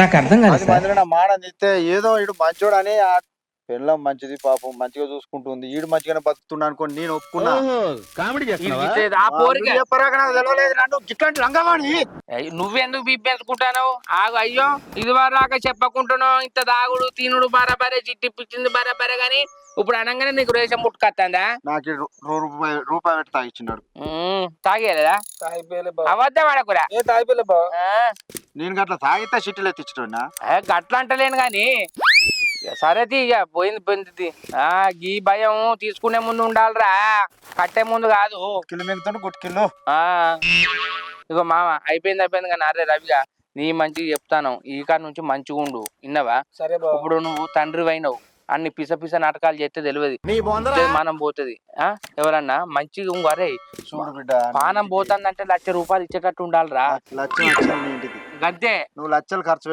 నాకు అర్థం కాదు సార్. మందిలో మాడని ఇస్తే ఏదో ఇడు మంచోడు అని పెళ్ళం మంచిది పాపం మంచిగా చూసుకుంటుంది ఈడు మంచిగానే బతుకుతున్నా అనుకోని నేను ఒప్పుకున్నా. కామెడీ నువ్వెందుకు బిబ్బెంచుకుంటాను? ఆగు, అయ్యో ఇది వరలాగా చెప్పకుండాను ఇంత దాగుడు తినుడు బరాబరే చిట్టిప్పించింది బరాబరే గాని ఇప్పుడు అనగానే నీకు రేషం ముట్టుకొస్తుందా? నాకు రూపాయి పెట్టి తాగిచ్చిన్నాడు. తాగేలేదా? అబద్ధం ఆడకురా. నేను గట్లా తాగితే చిట్టీలు ఎత్తిచ్చుతున్నా. గట్లా అంటలేను గాని సరే ఇక పోయింది పోయింది. గీ భయం తీసుకునే ముందు ఉండాలిరా, కట్టే ముందు కాదు. కిలో మిగుతుంటే గుట్కిల్లో. ఇగో మామ అయిపోయింది కానీ అరే రవిగా నీ మంచిగా చెప్తాను, ఈ కాడ నుంచి మంచిగా ఉండు, విన్నావా? సరే. ఇప్పుడు నువ్వు తండ్రి అయినవు, అన్ని పిస పిస నాటకాలు చేస్తే తెలియదు, మనం పోతుంది. ఎవరన్నా మంచిగా అరే చూడు బిడ్డ, పానం పోతుందంటే 1,00,000 రూపాయలు ఇచ్చేటట్టు ఉండాలిరా. లక్షలు వచ్చిన ఇంటికి అంతే. నువ్వు లక్షలు ఖర్చు